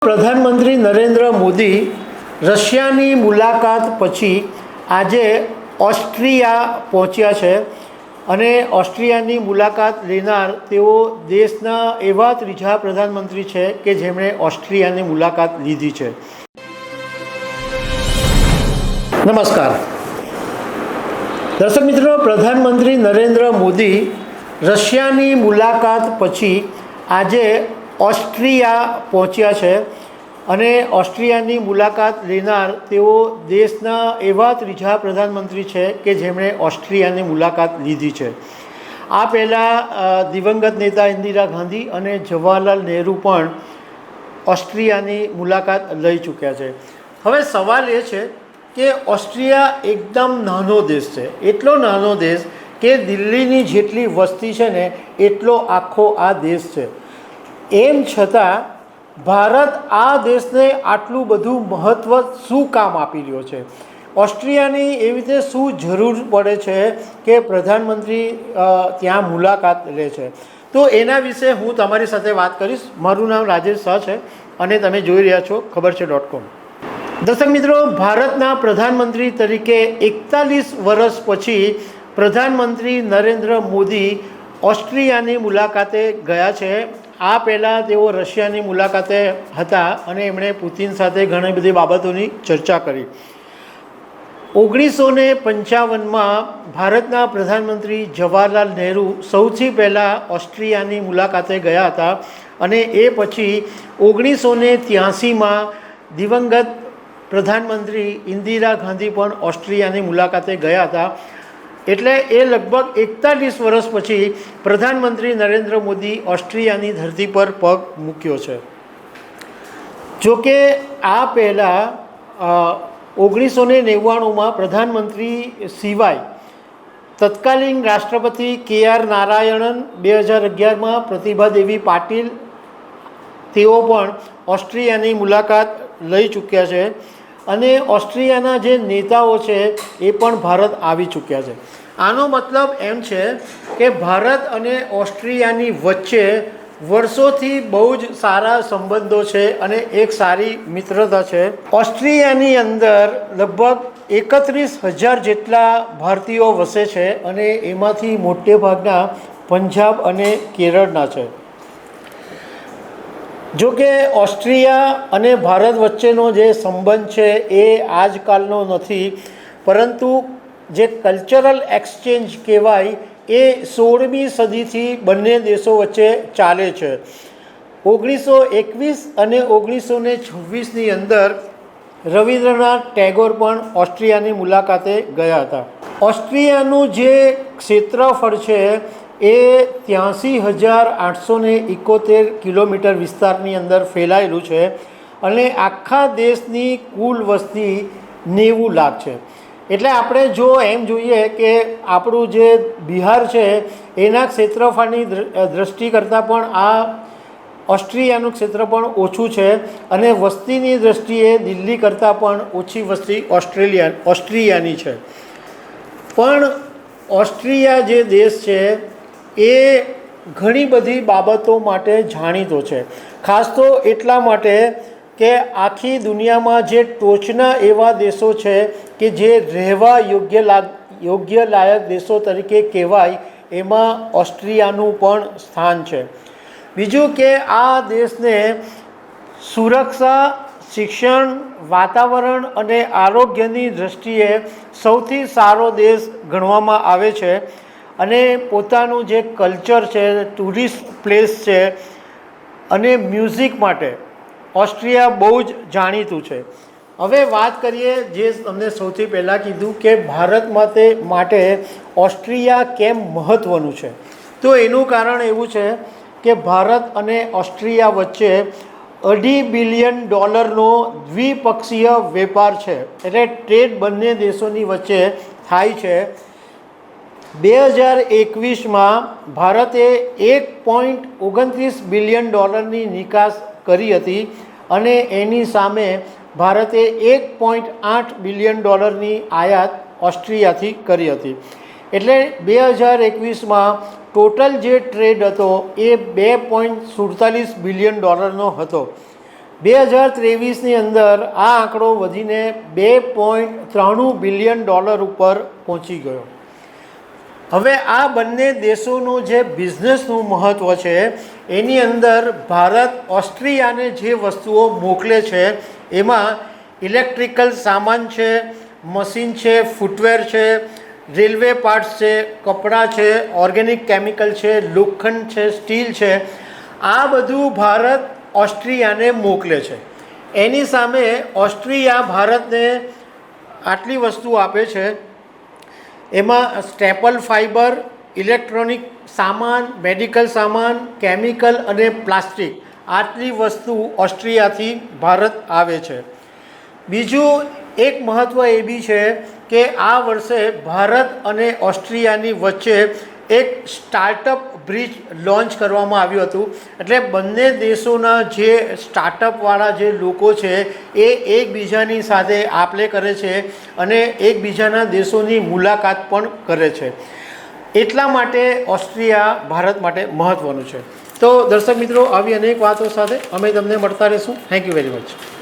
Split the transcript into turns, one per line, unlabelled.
પ્રધાનમંત્રી નરેન્દ્ર મોદી રશિયાની મુલાકાત પછી આજે ઓસ્ટ્રિયા પહોંચ્યા છે અને ઓસ્ટ્રિયાની મુલાકાત લેનાર તેઓ દેશના એવા ત્રીજા પ્રધાનમંત્રી છે કે જેમણે ઓસ્ટ્રિયાની મુલાકાત લીધી છે। નમસ્કાર દર્શક મિત્રો, પ્રધાનમંત્રી નરેન્દ્ર મોદી રશિયાની મુલાકાત પછી આજે ઓસ્ટ્રિયા પહોંચ્યા છે અને ઓસ્ટ્રિયાની મુલાકાત લેનાર તેઓ દેશના એવા ત્રીજા પ્રધાનમંત્રી છે કે જેમણે ઓસ્ટ્રિયાની મુલાકાત લીધી છે। આ પહેલાં દિવંગત નેતા ઇન્દિરા ગાંધી અને જવાહરલાલ નહેરુ પણ ઓસ્ટ્રિયાની મુલાકાત લઈ ચૂક્યા છે। હવે સવાલ એ છે કે ઓસ્ટ્રિયા એકદમ નાનો દેશ છે, એટલો નાનો દેશ કે દિલ્હીની જેટલી વસ્તી છે ને એટલો આખો આ દેશ છે। એમ છતાં ભારત આ દેશને આટલું બધું મહત્ત્વ શું કામ આપી રહ્યો છે? ઓસ્ટ્રિયાની એવી રીતે શું જરૂર પડે છે કે પ્રધાનમંત્રી ત્યાં મુલાકાત લે છે? તો એના વિશે હું તમારી સાથે વાત કરીશ। મારું નામ રાજેશ શાહ છે અને તમે જોઈ રહ્યા છો ખબર છે.com। દર્શક મિત્રો, ભારતના પ્રધાનમંત્રી તરીકે 41 વર્ષ પછી પ્રધાનમંત્રી નરેન્દ્ર મોદી ઓસ્ટ્રિયાની મુલાકાતે ગયા છે। આ પહેલાં તેઓ રશિયાની મુલાકાતે હતા અને એમણે પુતિન સાથે ઘણી બધી બાબતોની ચર્ચા કરી। 1955માં ભારતના પ્રધાનમંત્રી જવાહરલાલ નહેરુ સૌથી પહેલાં ઓસ્ટ્રિયાની મુલાકાતે ગયા હતા અને એ પછી 1983માં દિવંગત પ્રધાનમંત્રી ઇન્દિરા ગાંધી પણ ઓસ્ટ્રિયાની મુલાકાતે ગયા હતા। એટલે એ લગભગ 41 વર્ષ પછી પ્રધાનમંત્રી નરેન્દ્ર મોદી ઓસ્ટ્રિયાની ધરતી પર પગ મૂક્યો છે। જોકે આ પહેલાં 1999માં પ્રધાનમંત્રી સિવાય તત્કાલીન રાષ્ટ્રપતિ KR નારાયણન, 2011માં પ્રતિભાદેવી પાટીલ તેઓ પણ ઓસ્ટ્રિયાની મુલાકાત લઈ ચૂક્યા છે અને ઓસ્ટ્રિયાના જે નેતાઓ છે એ પણ ભારત આવી ચૂક્યા છે। આનો મતલબ એમ છે કે ભારત અને ઓસ્ટ્રિયાની વચ્ચે વર્ષોથી બહુ જ સારા સંબંધો છે અને એક સારી મિત્રતા છે। ઓસ્ટ્રિયાની અંદર લગભગ 31,000 જેટલા ભારતીયો વસે છે અને એમાંથી મોટે ભાગના પંજાબ અને કેરળના છે। જો કે ઓસ્ટ્રિયા અને ભારત વચ્ચેનો જે સંબંધ છે એ આજકાલનો નથી, પરંતુ જે કલ્ચરલ એક્સચેન્જ કહેવાય એ 16મી સદીથી બંને દેશો વચ્ચે ચાલે છે। 1921 અને 1926ની અંદર રવિન્દ્રનાથ ટેગોર પણ ઓસ્ટ્રિયાની મુલાકાતે ગયા હતા। ઓસ્ટ્રિયાનું જે ક્ષેત્રફળ છે એ 83,871 કિલોમીટર વિસ્તારની અંદર ફેલાયેલું છે અને આખા દેશની કુલ વસ્તી 90 લાખ છે। એટલે આપણે જો એમ જોઈએ કે આપણું જે બિહાર છે એના ક્ષેત્રફળની દૃષ્ટિ કરતાં પણ આ ઓસ્ટ્રિયાનું ક્ષેત્રફળ ઓછું છે અને વસ્તીની દૃષ્ટિએ દિલ્હી કરતાં પણ ઓછી વસ્તી ઓસ્ટ્રિયાની છે। પણ ઓસ્ટ્રિયા જે દેશ છે એ ઘણી બધી બાબતો માટે જાણીતો છે, ખાસ તો એટલા માટે કે આખી દુનિયામાં જે ટોચના એવા દેશો છે કે જે રહેવા યોગ્ય લાયક દેશો તરીકે કહેવાય એમાં ઓસ્ટ્રિયાનું પણ સ્થાન છે। બીજું કે આ દેશને સુરક્ષા, શિક્ષણ, વાતાવરણ અને આરોગ્યની દૃષ્ટિએ સૌથી સારો દેશ ગણવામાં આવે છે અને પોતાનું જે કલ્ચર છે, ટુરિસ્ટ પ્લેસ છે અને મ્યુઝિક માટે ઓસ્ટ્રિયા બહુ જ જાણીતું છે। હવે વાત કરીએ જે તમને સૌથી પહેલાં કીધું કે ભારત માટે ઓસ્ટ્રિયા કેમ મહત્ત્વનું છે, તો એનું કારણ એવું છે કે ભારત અને ઓસ્ટ્રિયા વચ્ચે $2.5 બિલિયન દ્વિપક્ષીય વેપાર છે, એટલે ટ્રેડ બંને દેશોની વચ્ચે થાય છે। 2021માં ભારતે $1.29 બિલિયન નિકાસ કરી હતી અને એની સામે ભારતે $1.8 બિલિયન આયાત ઓસ્ટ્રિયાથી કરી હતી। એટલે 2021માં ટોટલ જે ટ્રેડ હતો એ $2.47 બિલિયન હતો। 2023ની અંદર આ આંકડો વધીને $2.93 બિલિયન ઉપર પહોંચી ગયો. હવે આ બંને દેશોનું જે બિઝનેસનું મહત્ત્વ છે એની અંદર ભારત ઓસ્ટ્રિયાને જે વસ્તુઓ મોકલે છે એમાં ઇલેક્ટ્રિકલ સામાન છે, મશીન છે, ફૂટવેર છે, રેલવે પાર્ટ્સ છે, કપડાં છે, ઓર્ગેનિક કેમિકલ છે, લોખંડ છે, સ્ટીલ છે, આ બધું ભારત ઓસ્ટ્રિયાને મોકલે છે. એની સામે ઓસ્ટ્રિયા ભારતને આટલી વસ્તુ આપે છે. એમાં સ્ટેપલ ફાઇબર, ઇલેક્ટ્રોનિક સામાન, મેડિકલ સામાન, કેમિકલ અને પ્લાસ્ટિક આટલી વસ્તુ ઓસ્ટ્રિયાથી ભારત આવે છે. બીજું એક મહત્ત્વ એ બી છે કે આ વર્ષે ભારત અને ઓસ્ટ્રિયાની વચ્ચે એક સ્ટાર્ટઅપ બ્રિજ લોન્ચ કરવામાં આવ્યું હતું. એટલે બંને દેશોના જે સ્ટાર્ટઅપવાળા જે લોકો છે એ એકબીજાની સાથે આપ-લે કરે છે અને એકબીજાના દેશોની મુલાકાત પણ કરે છે. એટલા માટે ઓસ્ટ્રિયા ભારત માટે મહત્ત્વનું છે. તો દર્શક મિત્રો, આવી અનેક વાતો સાથે અમે તમને મળતા રહીશું. Thank you very much.